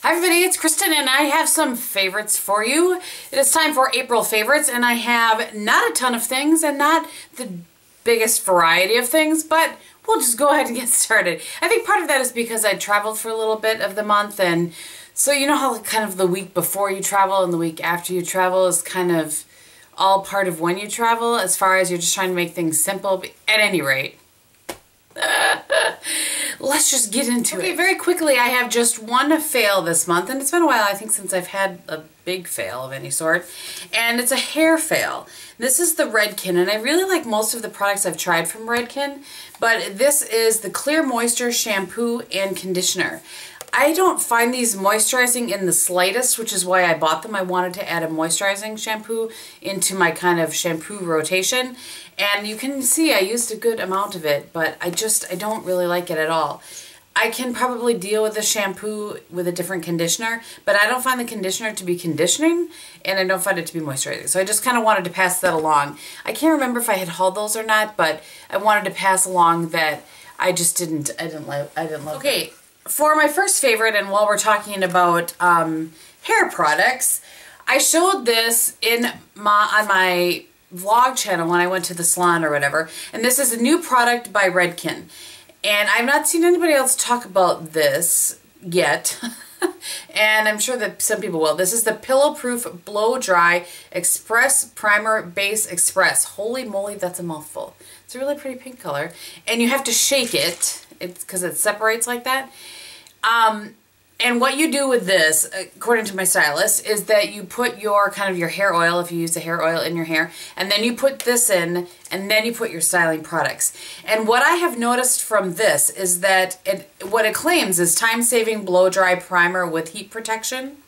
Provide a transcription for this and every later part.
Hi everybody, it's Kristin and I have some favorites for you. It is time for April favorites and I have not a ton of things and not the biggest variety of things, but we'll just go ahead and get started. I think part of that is because I traveled for a little bit of the month, and so you know how kind of the week before you travel and the week after you travel is kind of all part of when you travel, as far as you're just trying to make things simple. But at any rate, let's just get into it. Okay, very quickly, I have just one fail this month, and it's been a while, I think, since I've had a big fail of any sort, and it's a hair fail. This is the Redken, and I really like most of the products I've tried from Redken, but this is the Clear Moisture Shampoo and Conditioner. I don't find these moisturizing in the slightest, which is why I bought them. I wanted to add a moisturizing shampoo into my kind of shampoo rotation. And you can see I used a good amount of it, but I don't really like it at all. I can probably deal with the shampoo with a different conditioner, but I don't find the conditioner to be conditioning, and I don't find it to be moisturizing. So I just kind of wanted to pass that along. I can't remember if I had hauled those or not, but I wanted to pass along that I didn't love Okay. For my first favorite, and while we're talking about hair products, I showed this on my vlog channel when I went to the salon or whatever, and this is a new product by Redken. And I've not seen anybody else talk about this yet, and I'm sure that some people will. This is the Pillow Proof Blow Dry Express Primer Base Express. Holy moly, that's a mouthful. It's a really pretty pink color, and you have to shake it. It's because it separates like that. And what you do with this, according to my stylist, is that you put your your hair oil, if you use the hair oil, in your hair, and then you put this in, and then you put your styling products. And what I have noticed from this is that what it claims is time-saving blow-dry primer with heat protection.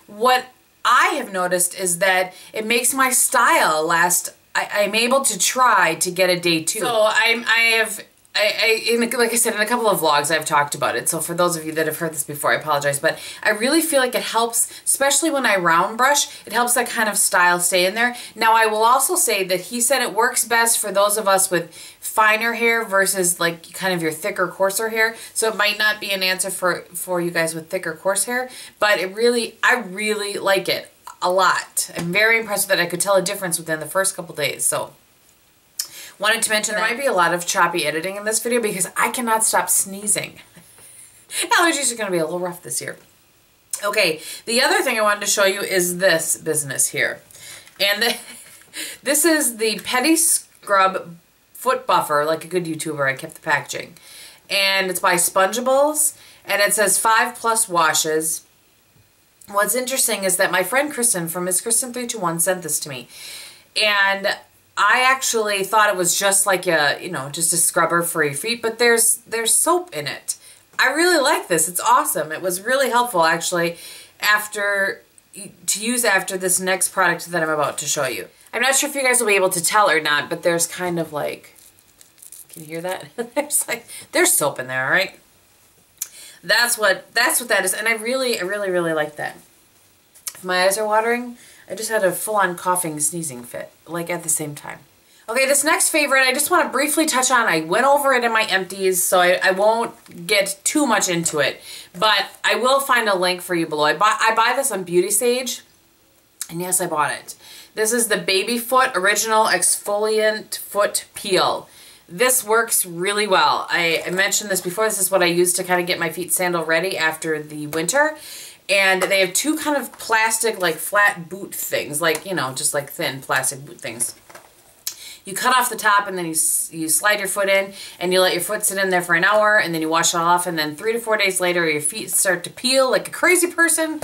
What I have noticed is that it makes my style last. I'm able to try to get a day two. So like I said, in a couple of vlogs I've talked about it, so for those of you that have heard this before, I apologize, but I really feel like it helps, especially when I round brush, it helps that kind of style stay in there. Now I will also say that he said it works best for those of us with finer hair versus like kind of your thicker, coarser hair, so it might not be an answer for you guys with thicker, coarse hair, but I really like it a lot. I'm very impressed that I could tell a difference within the first couple days, so wanted to mention there might be a lot of choppy editing in this video because I cannot stop sneezing. Allergies are going to be a little rough this year. Okay, the other thing I wanted to show you is this business here. And this is the Pedi Scrub Foot Buffer, like a good YouTuber. I kept the packaging. And it's by Spongeables, and it says 5+ washes. What's interesting is that my friend Kristin from Miss Kristin 321 sent this to me. And I actually thought it was just like just a scrubber for your feet, but there's soap in it. I really like this. It's awesome. It was really helpful actually to use after this next product that I'm about to show you. I'm not sure if you guys will be able to tell or not, but there's kind of like, can you hear that? there's soap in there, all right? That's what that is, and I really like that. If my eyes are watering, I just had a full-on coughing, sneezing fit, like at the same time. Okay, this next favorite I just want to briefly touch on. I went over it in my empties, so I won't get too much into it, but I will find a link for you below. I buy this on Beauty Sage, and yes, I bought it. This is the Baby Foot Original Exfoliant Foot Peel. This works really well. I mentioned this before. This is what I use to kind of get my feet sandal ready after the winter. And they have two kind of plastic, like flat boot things, like, just like thin plastic boot things. You cut off the top and then you slide your foot in and you let your foot sit in there for an hour and then you wash it off, and then 3 to 4 days later your feet start to peel like a crazy person,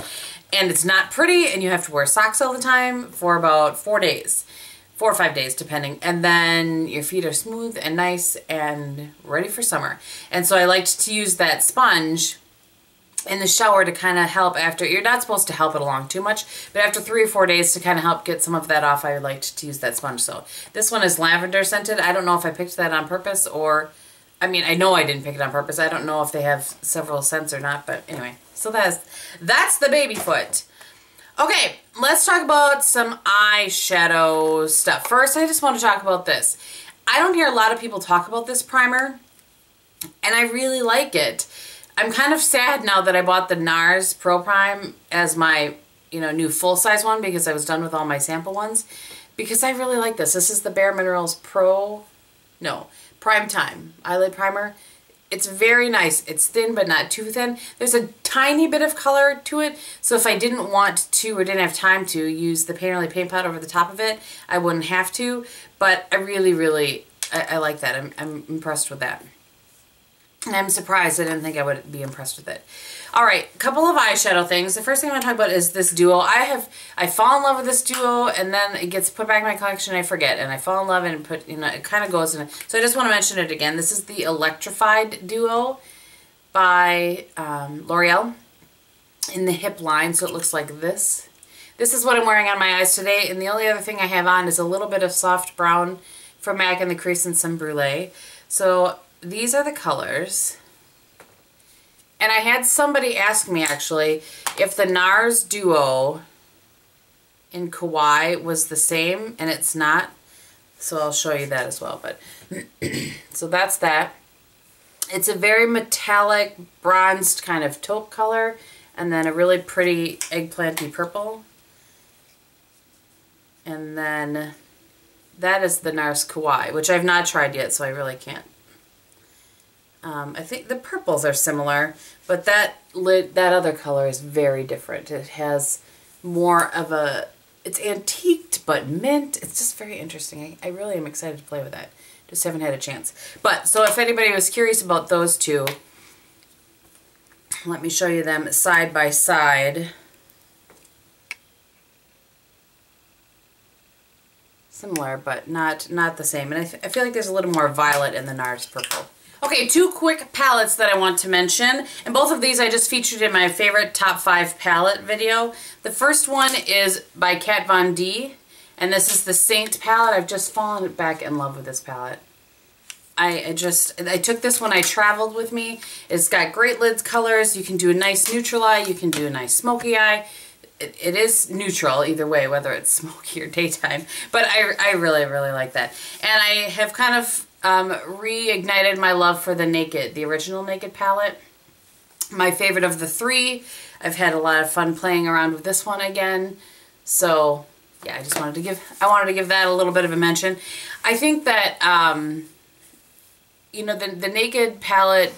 and it's not pretty, and you have to wear socks all the time for about 4 days. 4 or 5 days depending, and then your feet are smooth and nice and ready for summer. And so I liked to use that sponge in the shower to kind of help after. You're not supposed to help it along too much, but after 3 or 4 days to kind of help get some of that off, I liked to use that sponge. So this one is lavender scented. I don't know if I picked that on purpose, or I mean, I know I didn't pick it on purpose. I don't know if they have several scents or not, but anyway, so that's the Baby Foot. Okay, let's talk about some eyeshadow stuff. First, I just want to talk about this. I don't hear a lot of people talk about this primer, and I really like it. I'm kind of sad now that I bought the NARS Pro Prime as my, you know, new full-size one because I was done with all my sample ones. Because I really like this. This is the Bare Minerals Prime Time Eyelid Primer. It's very nice. It's thin but not too thin. There's a tiny bit of color to it, so if I didn't want to or didn't have time to use the Painterly Paint Pot over the top of it, I wouldn't have to. But I really, I like that. I'm impressed with that. And I'm surprised. I didn't think I would be impressed with it. Alright, a couple of eyeshadow things. The first thing I want to talk about is this duo. I fall in love with this duo and then it gets put back in my collection and I forget. And I fall in love and put, you know, it kind of goes in. So I just want to mention it again. This is the Electrified duo by Loreal in the hip line. So it looks like this. This is what I'm wearing on my eyes today. And the only other thing I have on is a little bit of soft brown from MAC in the crease and some Brule. So these are the colors. And I had somebody ask me, actually, if the NARS Duo in Kawaii was the same, and it's not. So I'll show you that as well. But so that's that. It's a very metallic, bronzed kind of taupe color, and then a really pretty eggplanty purple. And then that is the NARS Kawaii, which I've not tried yet, so I really can't. I think the purples are similar, but that other color is very different. It has more of a, it's antiqued but mint. It's just very interesting. I really am excited to play with that. Just haven't had a chance. But, so if anybody was curious about those two, let me show you them side by side. Similar, but not the same. And I feel like there's a little more violet in the NARS purple. Okay, two quick palettes that I want to mention, and both of these I just featured in my favorite top 5 palette video. The first one is by Kat Von D, and this is the Saint palette. I've just fallen back in love with this palette. I took this when I traveled with me. It's got great lids colors. You can do a nice neutral eye. You can do a nice smoky eye. It is neutral either way, whether it's smoky or daytime, but I really like that. And I have kind of reignited my love for the original Naked palette. My favorite of the 3. I've had a lot of fun playing around with this one again. So yeah, I wanted to give that a little bit of a mention. I think that you know, the Naked palette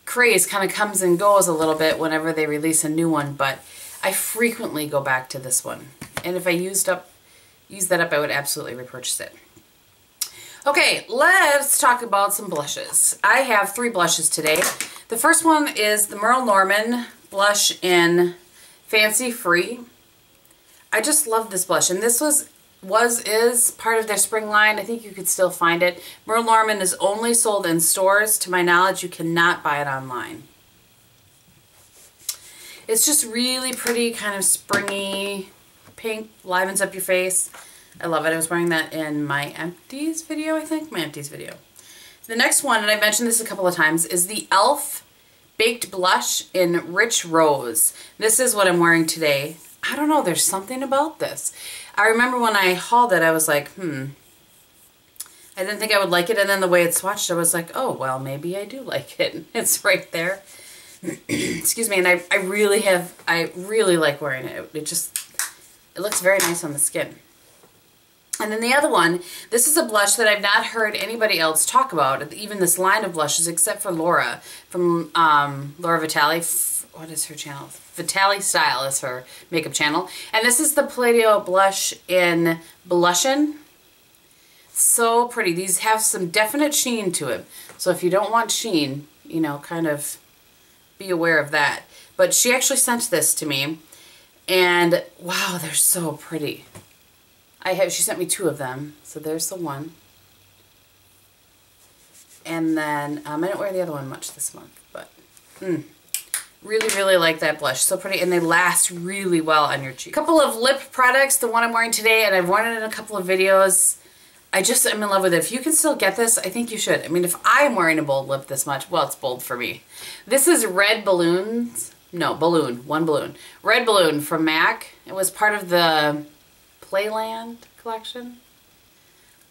craze kind of comes and goes a little bit whenever they release a new one, but I frequently go back to this one. And if I used that up, I would absolutely repurchase it. Okay, let's talk about some blushes. I have 3 blushes today. The first one is the Merle Norman blush in Fancy Free. I just love this blush, and this is part of their spring line. I think you could still find it. Merle Norman is only sold in stores. To my knowledge, you cannot buy it online. It's just really pretty, kind of springy pink, livens up your face. I love it. I was wearing that in my empties video, I think. My empties video. The next one, and I mentioned this a couple of times, is the e.l.f. Baked Blush in Rich Rose. This is what I'm wearing today. I don't know, there's something about this. I remember when I hauled it, I was like, I didn't think I would like it, and then the way it swatched, I was like, oh, well, maybe I do like it. It's right there. Excuse me, and I really like wearing it. It looks very nice on the skin. And then the other one, this is a blush that I've not heard anybody else talk about, even this line of blushes, except for Laura from Laura Vitale. What is her channel? Vitale Style is her makeup channel. And this is the Palladio blush in Blushin. So pretty. These have some definite sheen to it. So if you don't want sheen, you know, kind of be aware of that. But she actually sent this to me. And wow, they're so pretty. She sent me 2 of them, so there's the one. And then, I didn't wear the other one much this month, but really like that blush. So pretty, and they last really well on your cheek. A couple of lip products, the one I'm wearing today, and I've worn it in a couple of videos. I just am in love with it. If you can still get this, I think you should. I mean, if I'm wearing a bold lip this much, well, it's bold for me. This is Red Balloons. No, Balloon. One Balloon. Red Balloon from MAC. It was part of the Playland collection.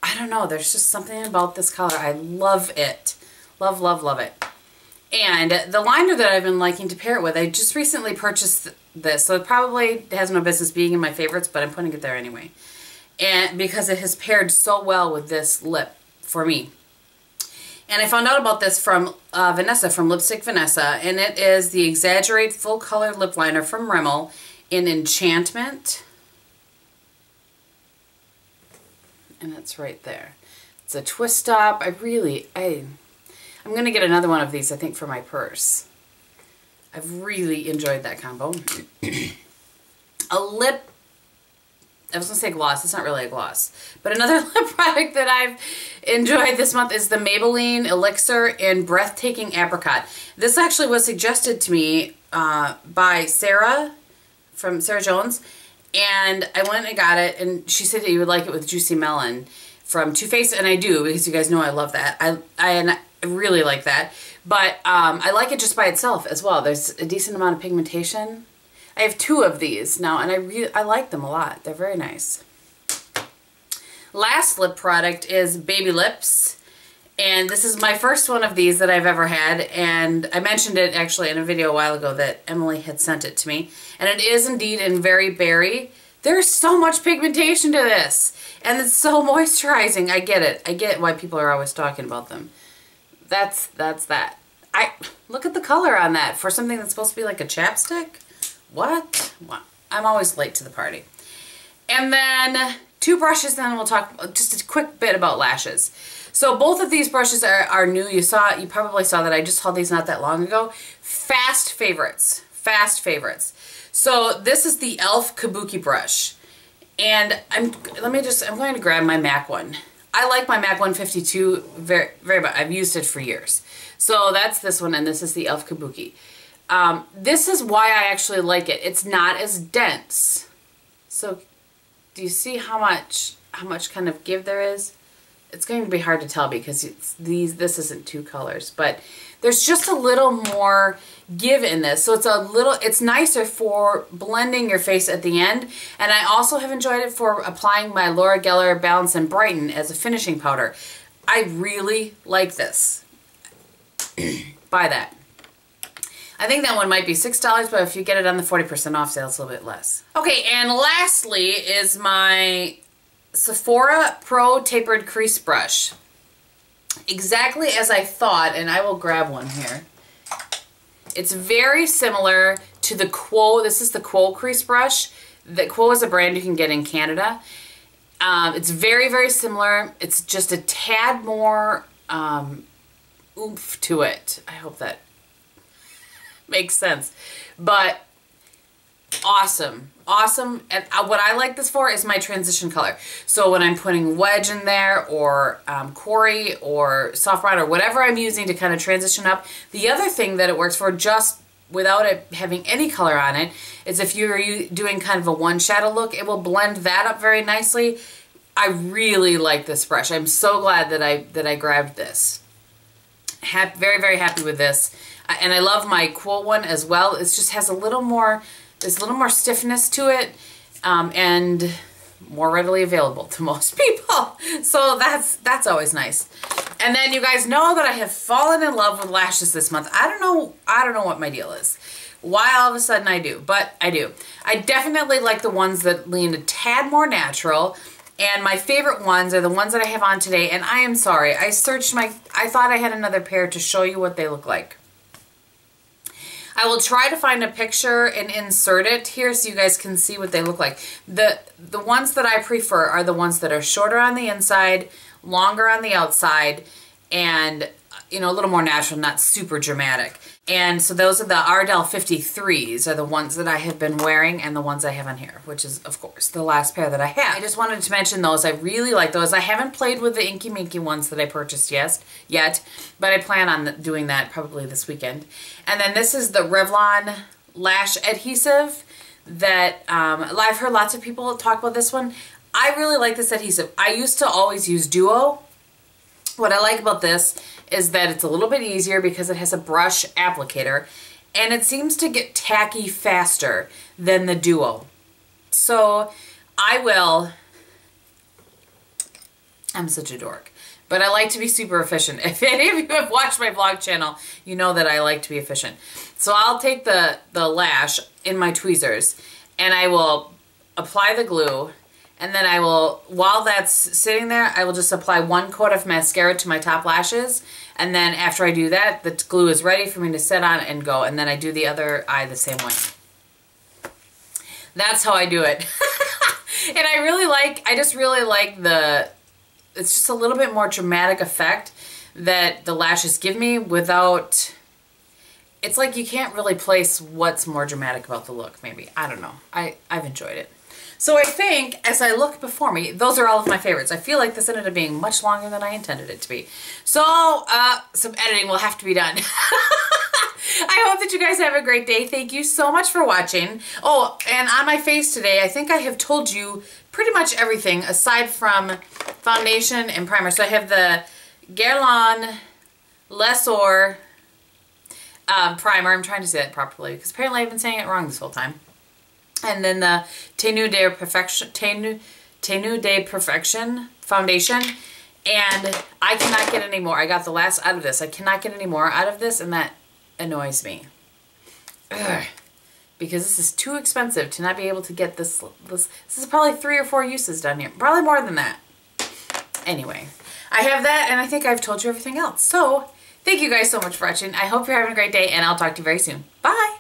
I don't know, there's just something about this color. I love it. Love it. And the liner that I've been liking to pair it with, I just recently purchased this, so it probably has no business being in my favorites, but I'm putting it there anyway. And because it has paired so well with this lip for me. And I found out about this from Vanessa, from Lipstick Vanessa, and it is the Exaggerate Full Color Lip Liner from Rimmel in Enchantment. And it's right there. It's a twist top. I'm going to get another one of these, I think, for my purse. I've really enjoyed that combo. A lip, I was going to say gloss. It's not really a gloss. But another lip product that I've enjoyed this month is the Maybelline Elixir in Breathtaking Apricot. This actually was suggested to me by Sarah, from Sarah Jones. And I went and got it, and she said that you would like it with Juicy Melon from Too Faced, and I do, because you guys know I love that. I really like that. But I like it just by itself as well. There's a decent amount of pigmentation. I have 2 of these now, and I like them a lot. They're very nice. Last lip product is Baby Lips. And this is my first one of these that I've ever had. And I mentioned it actually in a video a while ago that Emily had sent it to me. And it is indeed in Very Berry. There's so much pigmentation to this. And it's so moisturizing. I get it. I get why people are always talking about them. That's that. Look at the color on that for something that's supposed to be like a chapstick. What? I'm always late to the party. And then 2 brushes, then we'll talk just a quick bit about lashes. So both of these brushes are new. You probably saw that I just hauled these not that long ago. Fast favorites. Fast favorites. So this is the e.l.f. Kabuki Brush. And I'm going to grab my MAC one. I like my MAC 152 very, very much. I've used it for years. So that's this one, and this is the e.l.f. Kabuki. This is why I actually like it. It's not as dense. So do you see how much kind of give there is? It's going to be hard to tell because this isn't 2 colors, but there's just a little more give in this. So it's nicer for blending your face at the end. And I also have enjoyed it for applying my L'Oreal Balance and Brighten as a finishing powder. I really like this. Buy that. I think that one might be $6, but if you get it on the 40% off sale, it's a little bit less. Okay, and lastly is my Sephora Pro Tapered Crease Brush. Exactly as I thought, and I will grab one here. It's very similar to the Quo. This is the Quo Crease Brush. The Quo is a brand you can get in Canada. It's very, very similar. It's just a tad more oomph to it. I hope that makes sense. But awesome. Awesome. And what I like this for is my transition color. So when I'm putting Wedge in there, or Quarry, or Soft Brown, or whatever I'm using to kind of transition up. The other thing that it works for, just without it having any color on it, is if you're doing kind of a one shadow look, it will blend that up very nicely. I really like this brush. I'm so glad that I grabbed this. Very, very happy with this. And I love my Quo one as well. It just has a little more, there's a little more stiffness to it, and more readily available to most people. So that's always nice. And then you guys know that I have fallen in love with lashes this month. I don't know what my deal is. Why all of a sudden I do, but I do. I definitely like the ones that lean a tad more natural. And my favorite ones are the ones that I have on today. And I am sorry, I thought I had another pair to show you what they look like. I will try to find a picture and insert it here so you guys can see what they look like. The ones that I prefer are the ones that are shorter on the inside, longer on the outside, and a little more natural, not super dramatic. And so those are the Ardell 53s are the ones that I have been wearing, and the ones I have on here, which is, of course, the last pair that I have. I just wanted to mention those. I really like those. I haven't played with the Inky Minky ones that I purchased yet, but I plan on doing that probably this weekend. And then this is the Revlon Lash Adhesive that I've heard lots of people talk about this one. I really like this adhesive. I used to always use Duo. What I like about this is that it's a little bit easier because it has a brush applicator, and it seems to get tacky faster than the Duo. So I'm such a dork. But I like to be super efficient. If any of you have watched my vlog channel, you know that I like to be efficient. So I'll take the lash in my tweezers and I will apply the glue, and then I will, while that's sitting there, I will just apply 1 coat of mascara to my top lashes, and then after I do that, the glue is ready for me to set on and go, and then I do the other eye the same way. That's how I do it. And I just really like it's just a little bit more dramatic effect that the lashes give me without, it's like you can't really place what's more dramatic about the look, maybe. I don't know. I've enjoyed it. So I think, as I look before me, those are all of my favorites. I feel like this ended up being much longer than I intended it to be. So, some editing will have to be done. I hope that you guys have a great day. Thank you so much for watching. Oh, and on my face today, I think I have told you pretty much everything aside from foundation and primer. So I have the Guerlain Elixir primer. I'm trying to say that properly because apparently I've been saying it wrong this whole time. And then the Tenue de Perfection foundation. And I cannot get any more. I got the last out of this. I cannot get any more out of this, and that annoys me. Ugh. Because this is too expensive to not be able to get this. This is probably 3 or 4 uses done here. Probably more than that. Anyway, I have that, and I think I've told you everything else. So, thank you guys so much for watching. I hope you're having a great day, and I'll talk to you very soon. Bye!